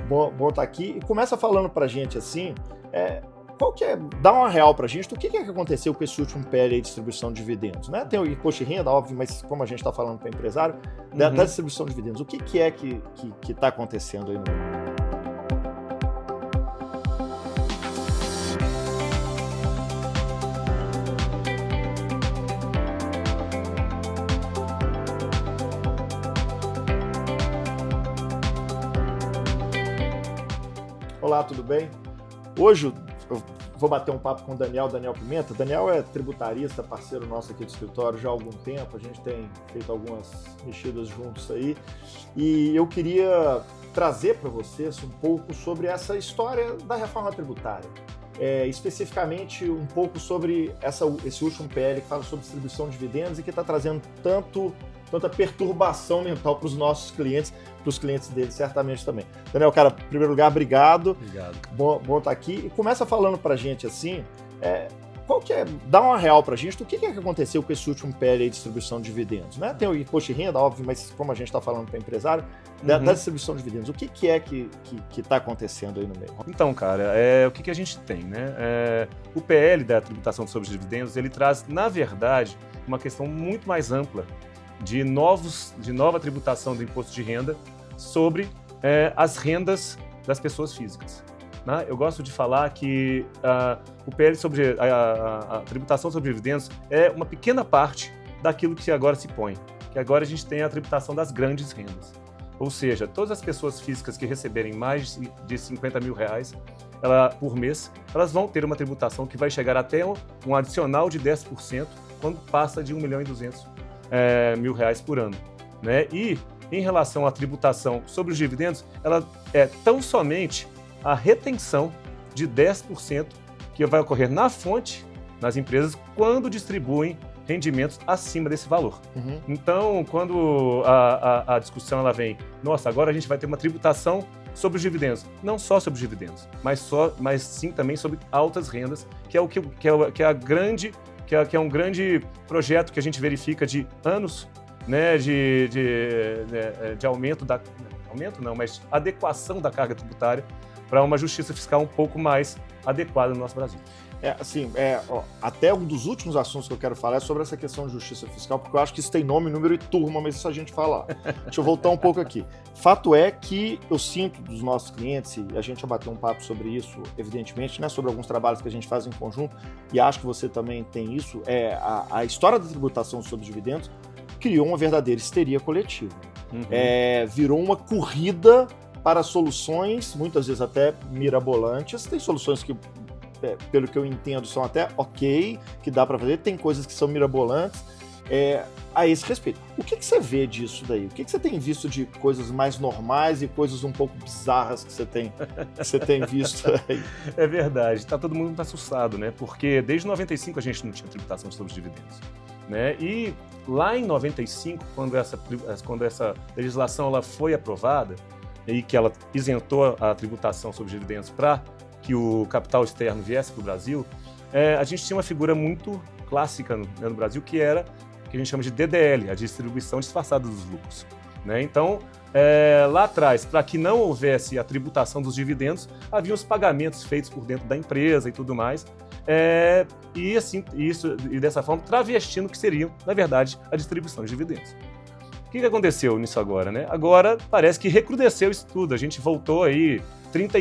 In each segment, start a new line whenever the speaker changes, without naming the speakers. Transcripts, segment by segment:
Bom estar aqui. E começa falando para a gente assim, qual que é, dá uma real para a gente do que é que aconteceu com esse último PL aí de distribuição de dividendos, né? Tem o imposto de renda, óbvio, mas como a gente está falando para empresário, da distribuição de dividendos, o que é que está acontecendo aí no mundo? Olá, tudo bem? Hoje eu vou bater um papo com o Daniel Pimenta. Daniel é tributarista, parceiro nosso aqui do escritório já há algum tempo. A gente tem feito algumas mexidas juntos aí. E eu queria trazer para vocês um pouco sobre essa história da reforma tributária. Especificamente um pouco sobre esse último PL que fala sobre distribuição de dividendos e que está trazendo tanta perturbação mental para os nossos clientes, para os clientes deles certamente também. Daniel, cara, em primeiro lugar, obrigado.
Obrigado.
Bom estar aqui. E começa falando para a gente assim, qual que é, dá uma real para a gente do que é que aconteceu com esse último PL aí de distribuição de dividendos, né? Tem o imposto de renda, óbvio, mas como a gente está falando para empresário, da distribuição de dividendos, o que é que está acontecendo aí no meio?
Então, cara, o que a gente tem, né? O PL da tributação sobre dividendos, ele traz, na verdade, uma questão muito mais ampla de nova tributação do imposto de renda sobre as rendas das pessoas físicas. Né? Eu gosto de falar que o PL sobre a tributação sobre dividendos é uma pequena parte daquilo que agora se põe, que agora a gente tem a tributação das grandes rendas. Ou seja, todas as pessoas físicas que receberem mais de 50 mil reais por mês, elas vão ter uma tributação que vai chegar até um adicional de 10% quando passa de 1.200.000 reais por ano, né? E em relação à tributação sobre os dividendos, ela é tão somente a retenção de 10% que vai ocorrer na fonte, nas empresas, quando distribuem rendimentos acima desse valor. Então, quando a discussão ela vem, nossa, agora a gente vai ter uma tributação sobre os dividendos, não só sobre os dividendos, mas sim também sobre altas rendas, que é um grande projeto que a gente verifica de anos, né, de mas adequação da carga tributária para uma justiça fiscal um pouco mais adequada no nosso Brasil.
Até um dos últimos assuntos que eu quero falar é sobre essa questão de justiça fiscal, porque eu acho que isso tem nome, número e turma, mas isso a gente fala. Deixa eu voltar um pouco aqui. Fato é que eu sinto dos nossos clientes, e a gente já bateu um papo sobre isso, evidentemente, né, sobre alguns trabalhos que a gente faz em conjunto, e acho que você também tem isso, a história da tributação sobre dividendos criou uma verdadeira histeria coletiva. Virou uma corrida para soluções, muitas vezes até mirabolantes. Tem soluções que, pelo que eu entendo, são até ok, que dá para fazer, tem coisas que são mirabolantes a esse respeito. O que você vê disso daí? O que você tem visto de coisas mais normais e coisas um pouco bizarras que você tem visto aí?
É verdade, todo mundo muito assustado, né? Porque desde 95 a gente não tinha tributação sobre os dividendos, né? E lá em 95, quando essa legislação ela foi aprovada e que ela isentou a tributação sobre dividendos para que o capital externo viesse para o Brasil, a gente tinha uma figura muito clássica no Brasil, que era o que a gente chama de DDL, a distribuição disfarçada dos lucros, né? Então, lá atrás, para que não houvesse a tributação dos dividendos, havia os pagamentos feitos por dentro da empresa e tudo mais, e dessa forma travestindo que seriam, na verdade, a distribuição de dividendos. O que aconteceu nisso agora, né? Agora parece que recrudesceu isso tudo, a gente voltou aí 30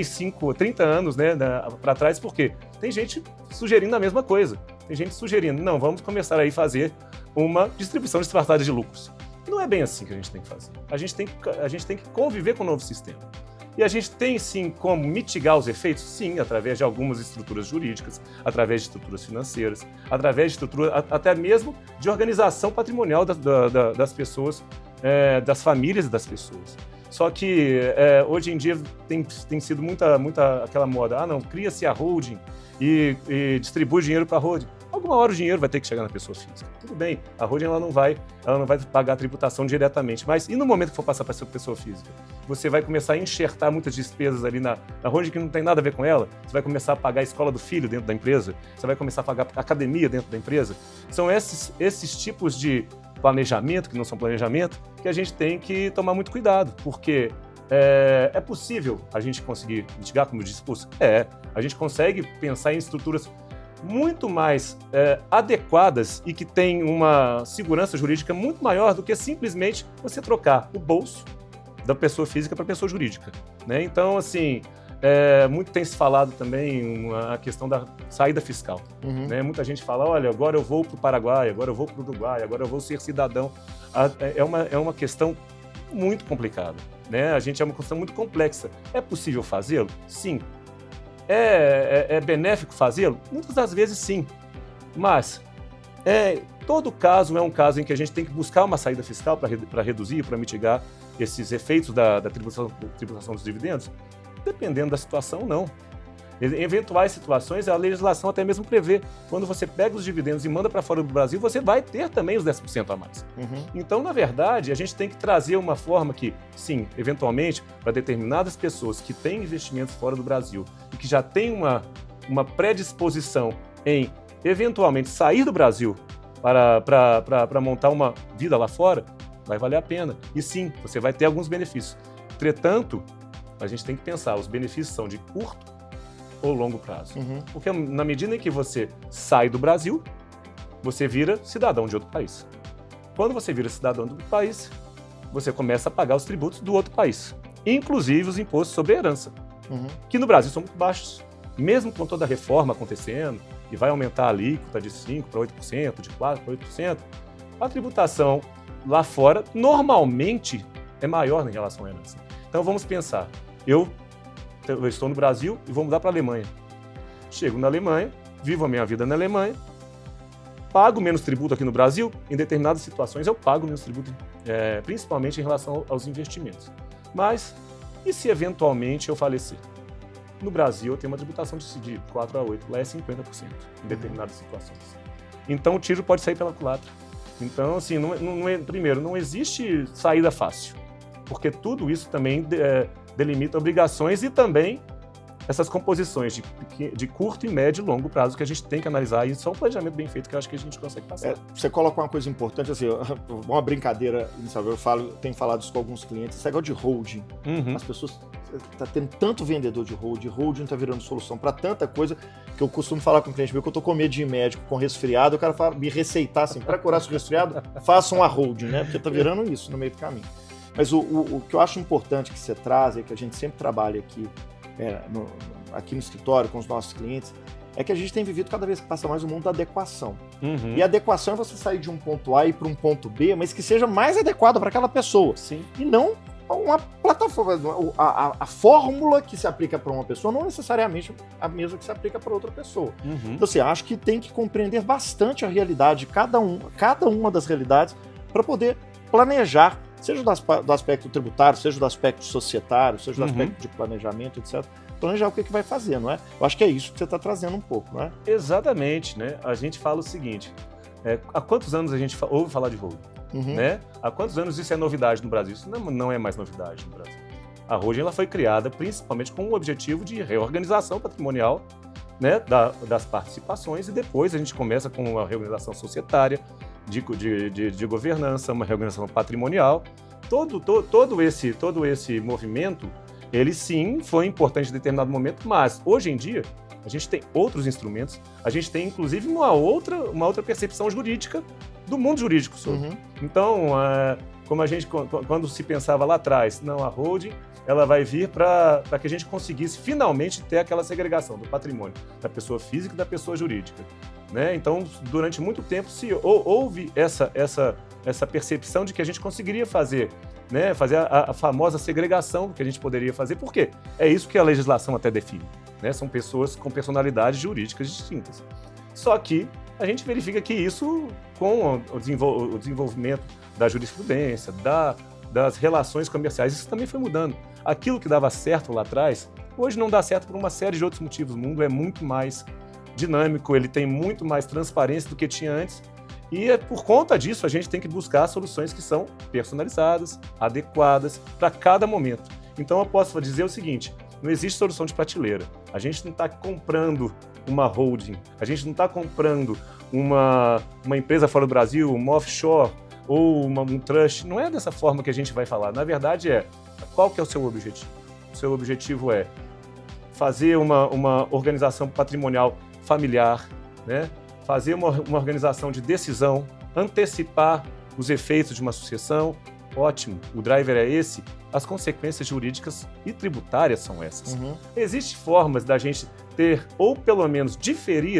anos, né, para trás, porque tem gente sugerindo a mesma coisa. Tem gente sugerindo, não, vamos começar aí a fazer uma distribuição disfarçada de lucros. Não é bem assim que a gente tem que fazer. A gente tem que conviver com o novo sistema. E a gente tem, sim, como mitigar os efeitos? Sim, através de algumas estruturas jurídicas, através de estruturas financeiras, através de estrutura, até mesmo de organização patrimonial das pessoas, das famílias das pessoas. Só que hoje em dia tem sido muita aquela moda, não, cria-se a holding e distribui dinheiro para a holding. Alguma hora o dinheiro vai ter que chegar na pessoa física. Tudo bem, a holding ela não vai pagar a tributação diretamente, mas e no momento que for passar para a pessoa física? Você vai começar a enxertar muitas despesas ali na holding que não tem nada a ver com ela, você vai começar a pagar a escola do filho dentro da empresa, você vai começar a pagar a academia dentro da empresa. São esses tipos de planejamento, que não são planejamento, que a gente tem que tomar muito cuidado, porque é possível a gente conseguir mitigar, como eu disse, a gente consegue pensar em estruturas muito mais adequadas e que têm uma segurança jurídica muito maior do que simplesmente você trocar o bolso da pessoa física para a pessoa jurídica, né? Então, assim, muito tem se falado também a questão da saída fiscal, né? Muita gente fala, olha, agora eu vou para o Paraguai, agora eu vou para o Uruguai, agora eu vou ser cidadão. É uma questão muito complicada, né? É uma questão muito complexa. É possível fazê-lo? Sim. É benéfico fazê-lo? Muitas das vezes sim, mas todo caso é um caso em que a gente tem que buscar uma saída fiscal para reduzir, para mitigar esses efeitos da tributação dos dividendos. Dependendo da situação, não. Em eventuais situações, a legislação até mesmo prevê, quando você pega os dividendos e manda para fora do Brasil, você vai ter também os 10% a mais. Então, na verdade, a gente tem que trazer uma forma que, sim, eventualmente, para determinadas pessoas que têm investimentos fora do Brasil e que já têm uma predisposição em, eventualmente, sair do Brasil para montar uma vida lá fora, vai valer a pena. E sim, você vai ter alguns benefícios. Entretanto, a gente tem que pensar, os benefícios são de curto ou longo prazo. Porque na medida em que você sai do Brasil, você vira cidadão de outro país. Quando você vira cidadão de outro país, você começa a pagar os tributos do outro país, inclusive os impostos sobre a herança, que no Brasil são muito baixos. Mesmo com toda a reforma acontecendo, e vai aumentar a alíquota de 5% para 8%, de 4% para 8%, a tributação lá fora normalmente é maior em relação à herança. Então vamos pensar, eu estou no Brasil e vou mudar para a Alemanha. Chego na Alemanha, vivo a minha vida na Alemanha, pago menos tributo aqui no Brasil, em determinadas situações eu pago menos tributo, principalmente em relação aos investimentos. Mas, e se eventualmente eu falecer? No Brasil eu tenho uma tributação de 4 a 8, lá é 50% em determinadas situações. Então o tiro pode sair pela culatra. Então, assim, primeiro, não existe saída fácil, porque tudo isso também delimita obrigações e também essas composições de curto, e médio e longo prazo que a gente tem que analisar, e isso é um planejamento bem feito que eu acho que a gente consegue passar.
Você coloca uma coisa importante, assim, uma brincadeira, eu tenho falado isso com alguns clientes, esse negócio de holding. As pessoas tá tendo tanto vendedor de holding tá virando solução para tanta coisa, que eu costumo falar com o cliente meu que eu tô com medo de ir médico com resfriado, o cara fala, me receitar assim, para curar seu resfriado, faça uma holding, né? Porque tá virando isso no meio do caminho. Mas o que eu acho importante que você traz, que a gente sempre trabalha aqui, aqui no escritório com os nossos clientes, é que a gente tem vivido cada vez que passa mais o mundo da adequação. E a adequação é você sair de um ponto A e para um ponto B, mas que seja mais adequado para aquela pessoa.
Sim.
E não uma plataforma. A fórmula que se aplica para uma pessoa não necessariamente a mesma que se aplica para outra pessoa. Então, assim, acho que tem que compreender bastante a realidade, cada uma das realidades, para poder planejar, seja do aspecto tributário, seja do aspecto societário, seja do aspecto de planejamento, etc. Planejar o que vai fazer, não é? Eu acho que é isso que você está trazendo um pouco, não é?
Exatamente, né? A gente fala o seguinte, há quantos anos a gente ouve falar de holding? Né? Há quantos anos isso é novidade no Brasil? Isso não é mais novidade no Brasil. A holding ela foi criada principalmente com o objetivo de reorganização patrimonial, né, das participações, e depois a gente começa com uma reorganização societária, de governança, uma reorganização patrimonial. Todo esse movimento, ele sim foi importante em determinado momento, mas hoje em dia a gente tem outros instrumentos, a gente tem inclusive uma outra percepção jurídica do mundo jurídico sobre. Então, como quando se pensava lá atrás, não, a holding ela vai vir para que a gente conseguisse finalmente ter aquela segregação do patrimônio da pessoa física e da pessoa jurídica, né? Então, durante muito tempo houve essa percepção de que a gente conseguiria fazer, né, a famosa segregação que a gente poderia fazer. Por quê? É isso que a legislação até define, né? São pessoas com personalidades jurídicas distintas. Só que a gente verifica que isso, com o desenvolvimento da jurisprudência, das relações comerciais, isso também foi mudando. Aquilo que dava certo lá atrás, hoje não dá certo por uma série de outros motivos. O mundo é muito mais dinâmico, ele tem muito mais transparência do que tinha antes, e por conta disso a gente tem que buscar soluções que são personalizadas, adequadas para cada momento. Então eu posso dizer o seguinte, não existe solução de prateleira. A gente não está comprando uma holding, a gente não está comprando uma empresa fora do Brasil, uma offshore ou um trust. Não é dessa forma que a gente vai falar. Na verdade qual que é o seu objetivo? O seu objetivo é fazer uma organização patrimonial familiar, né? Fazer uma organização de decisão, antecipar os efeitos de uma sucessão. Ótimo, o driver é esse, as consequências jurídicas e tributárias são essas. Existem formas da gente ter, ou pelo menos diferir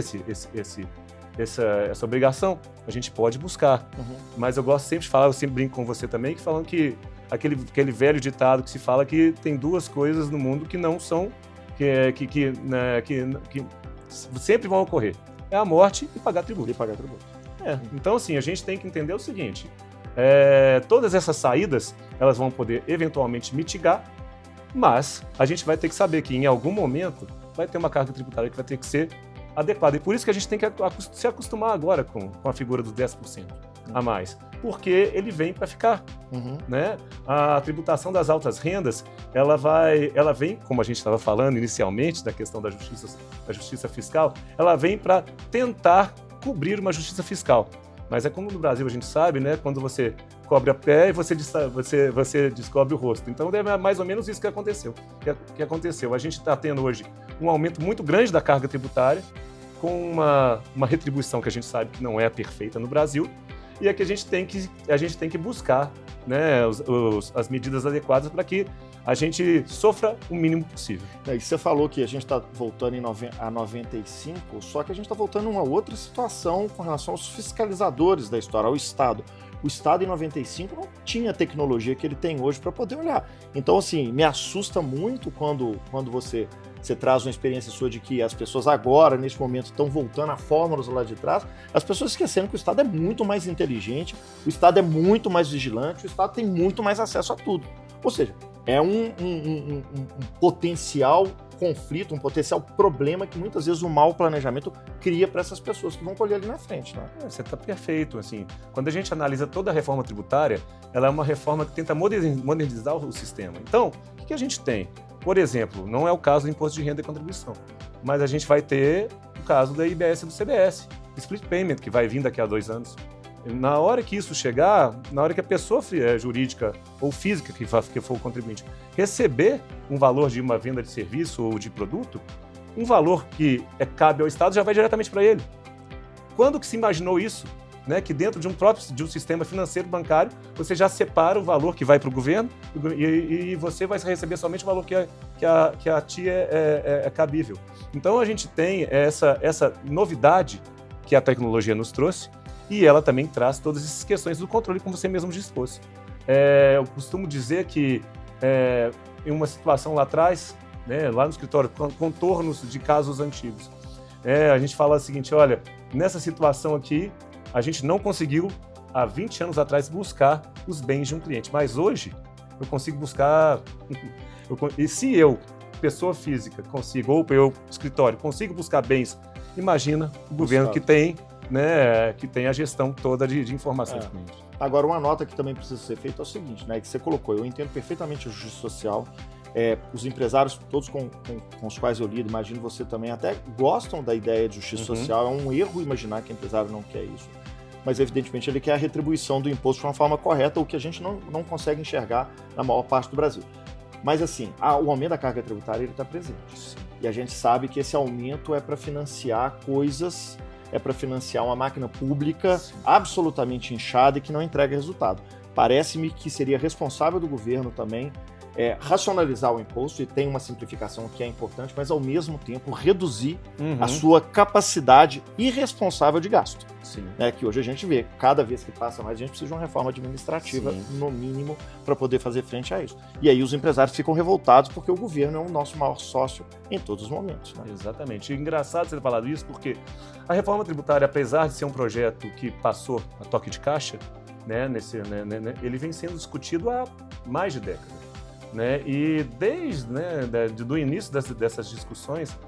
essa obrigação, a gente pode buscar. Mas eu gosto sempre de falar, eu sempre brinco com você também, que falando que aquele velho ditado que se fala que tem duas coisas no mundo que não são, que sempre vão ocorrer. É a morte e pagar tributo. Então, assim, a gente tem que entender o seguinte, todas essas saídas, elas vão poder eventualmente mitigar, mas a gente vai ter que saber que em algum momento vai ter uma carga tributária que vai ter que ser adequada. E por isso que a gente tem que se acostumar agora com a figura dos 10% a mais, porque ele vem para ficar. Né? A tributação das altas rendas, ela vem, como a gente estava falando inicialmente, da questão da justiça fiscal, ela vem para tentar cobrir uma justiça fiscal. Mas é como no Brasil a gente sabe, né? Quando você cobre a pé e você descobre o rosto. Então é mais ou menos isso que aconteceu. A gente está tendo hoje um aumento muito grande da carga tributária, com uma retribuição que a gente sabe que não é perfeita no Brasil, e é que a gente tem que buscar, né, as medidas adequadas para que a gente sofra o mínimo possível.
E você falou que a gente está voltando a 95, só que a gente está voltando a uma outra situação com relação aos fiscalizadores da história, ao Estado. O Estado, em 95, não tinha a tecnologia que ele tem hoje para poder olhar. Então, assim, me assusta muito quando você traz uma experiência sua de que as pessoas agora, neste momento, estão voltando a fórmulas lá de trás, as pessoas esquecendo que o Estado é muito mais inteligente, o Estado é muito mais vigilante, o Estado tem muito mais acesso a tudo. Ou seja, é um potencial conflito, um potencial problema que muitas vezes o mau planejamento cria para essas pessoas que vão colher ali na frente. Né?
Você está perfeito. Assim, quando a gente analisa toda a reforma tributária, ela é uma reforma que tenta modernizar o sistema. Então, o que a gente tem? Por exemplo, não é o caso do Imposto de Renda e Contribuição, mas a gente vai ter o caso da IBS e do CBS, Split Payment, que vai vir daqui a 2 anos. Na hora que isso chegar, na hora que a pessoa jurídica ou física que for o contribuinte receber um valor de uma venda de serviço ou de produto, um valor que cabe ao Estado já vai diretamente para ele. Quando que se imaginou isso? Né, que dentro de um sistema financeiro bancário, você já separa o valor que vai para o governo e você vai receber somente o valor que a ti é cabível. Então a gente tem essa novidade que a tecnologia nos trouxe, e ela também traz todas essas questões do controle, como você mesmo dispôs. Eu costumo dizer que em uma situação lá atrás, né, lá no escritório, contornos de casos antigos, a gente fala o seguinte, olha, nessa situação aqui, a gente não conseguiu, há 20 anos atrás, buscar os bens de um cliente, mas hoje eu consigo buscar, e se eu, pessoa física, consigo, ou eu, escritório, consigo buscar bens, imagina o governo que tem, né, que tem a gestão toda de informações.
Agora, uma nota que também precisa ser feita é o seguinte, né, que você colocou, eu entendo perfeitamente a justiça social, os empresários, todos com os quais eu lido, imagino você também, até gostam da ideia de justiça social, é um erro imaginar que o empresário não quer isso, mas evidentemente ele quer a retribuição do imposto de uma forma correta, o que a gente não consegue enxergar na maior parte do Brasil. Mas assim, o aumento da carga tributária está presente. Sim. E a gente sabe que esse aumento é para financiar coisas, é para financiar uma máquina pública absolutamente inchada e que não entrega resultado. Parece-me que seria responsável do governo também racionalizar o imposto, e tem uma simplificação que é importante, mas ao mesmo tempo reduzir a sua capacidade irresponsável de gasto. Né, que hoje a gente vê, cada vez que passa mais, a gente precisa de uma reforma administrativa, no mínimo, para poder fazer frente a isso. E aí os empresários ficam revoltados porque o governo é o nosso maior sócio em todos os momentos. Né?
Exatamente. E engraçado você ter falado isso, porque a reforma tributária, apesar de ser um projeto que passou a toque de caixa, né, ele vem sendo discutido há mais de décadas. Né? E desde do início dessas discussões,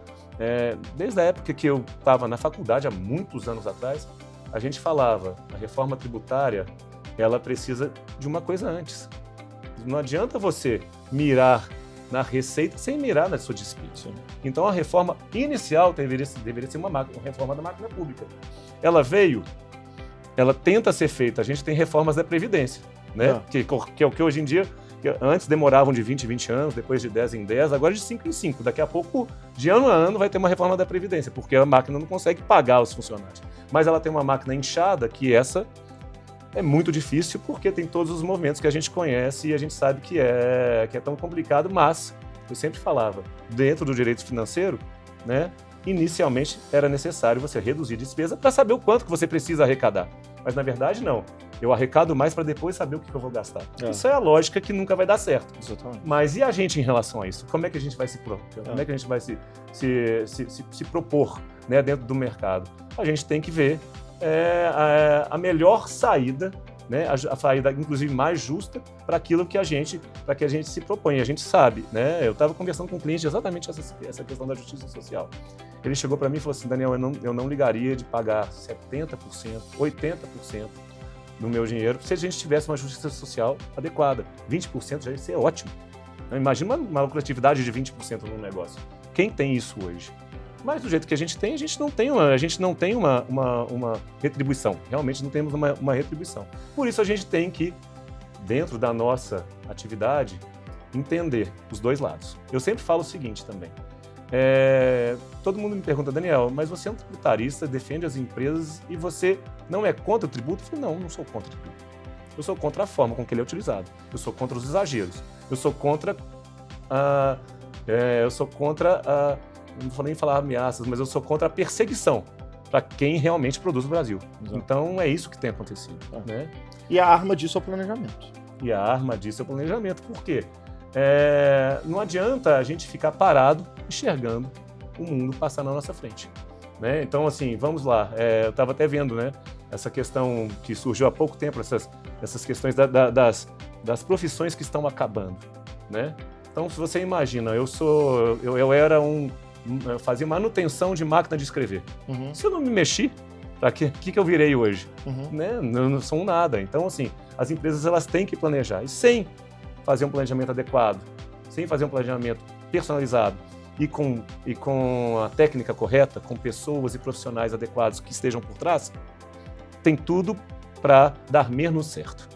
desde a época que eu estava na faculdade, há muitos anos atrás, a gente falava, a reforma tributária, ela precisa de uma coisa antes. Não adianta você mirar na receita sem mirar na sua despesa. Então a reforma inicial deveria ser uma reforma da máquina pública. Ela tenta ser feita, a gente tem reformas da Previdência, né? Que é o que hoje em dia que antes demoravam de 20 em 20 anos, depois de 10 em 10, agora de 5 em 5. Daqui a pouco, de ano a ano, vai ter uma reforma da Previdência, porque a máquina não consegue pagar os funcionários. Mas ela tem uma máquina inchada, que essa é muito difícil, porque tem todos os movimentos que a gente conhece e a gente sabe que é tão complicado, mas, eu sempre falava, dentro do direito financeiro, né, inicialmente era necessário você reduzir despesa para saber o quanto que você precisa arrecadar. Mas, na verdade, não. Eu arrecado mais para depois saber o que eu vou gastar. Isso é a lógica que nunca vai dar certo.
Exatamente.
Mas e a gente em relação a isso? Como é que a gente vai se propor? Como é que a gente vai se propor, né, dentro do mercado? A gente tem que ver a melhor saída, né, a saída, inclusive, mais justa para aquilo que a gente se propõe. A gente sabe, né? Eu estava conversando com um cliente exatamente essa questão da justiça social. Ele chegou para mim e falou assim: Daniel, eu não ligaria de pagar 70%, 80% do meu dinheiro se a gente tivesse uma justiça social adequada. 20% já ia ser ótimo. Imagina uma lucratividade de 20% num negócio. Quem tem isso hoje? Mas do jeito que a gente tem, a gente não tem uma retribuição. Realmente não temos uma retribuição. Por isso a gente tem que, dentro da nossa atividade, entender os dois lados. Eu sempre falo o seguinte também. Todo mundo me pergunta: Daniel, mas você é um tributarista, defende as empresas e você não é contra o tributo? Eu falei: não sou contra o tributo. Eu sou contra a forma com que ele é utilizado. Eu sou contra os exageros. Eu sou contra não vou nem falar ameaças, mas eu sou contra a perseguição para quem realmente produz no Brasil. Exato. Então é isso que tem acontecido. Né?
E a arma disso é o planejamento.
E a arma disso é o planejamento. Por quê? Não adianta a gente ficar parado enxergando o mundo passar na nossa frente. Né? Então, assim, vamos lá. Eu estava até vendo, né, essa questão que surgiu há pouco tempo, essas questões das profissões que estão acabando. Né? Então, se você imagina, eu fazia manutenção de máquina de escrever. Uhum. Se eu não me mexi, para que eu virei hoje? Uhum. Né? Eu não sou um nada. Então, assim, as empresas elas têm que planejar. E sem fazer um planejamento adequado, sem fazer um planejamento personalizado e com a técnica correta, com pessoas e profissionais adequados que estejam por trás, tem tudo para dar menos certo.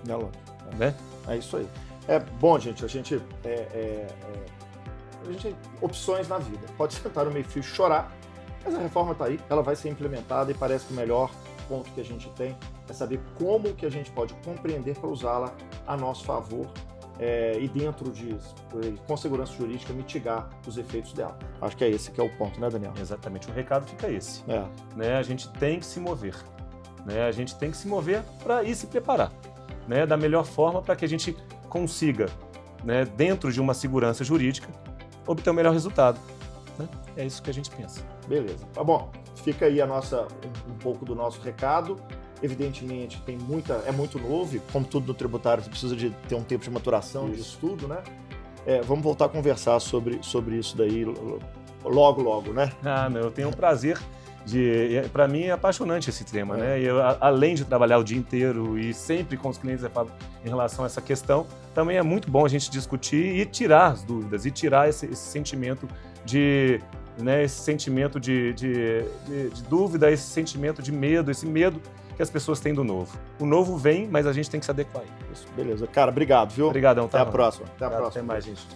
Né?
É isso aí. Bom, gente, a gente opções na vida. Pode sentar no meio-fio e chorar, mas a reforma está aí, ela vai ser implementada e parece que o melhor ponto que a gente tem é saber como que a gente pode compreender para usá-la a nosso favor e dentro disso, com segurança jurídica, mitigar os efeitos dela. Acho que é esse que é o ponto, né, Daniel?
Exatamente, o recado fica esse. Né? A gente tem que se mover. Né? A gente tem que se mover para ir se preparar, né, da melhor forma para que a gente consiga, né, dentro de uma segurança jurídica, obter o melhor resultado. Né? É isso que a gente pensa.
Beleza. Tá bom. Fica aí um pouco do nosso recado. Evidentemente, é muito novo, e como tudo no tributário, você precisa de ter um tempo de maturação, de estudo, né? Vamos voltar a conversar sobre isso daí logo, né?
Eu tenho um prazer para mim é apaixonante esse tema, né? E eu, além de trabalhar o dia inteiro e sempre com os clientes eu falo em relação a essa questão, também é muito bom a gente discutir e tirar as dúvidas, e tirar esse sentimento de dúvida, esse sentimento de medo, esse medo que as pessoas têm do novo. O novo vem, mas a gente tem que se adequar a isso.
Beleza. Cara, obrigado, viu?
Obrigadão, tá?
Até a próxima.
Até mais, gente.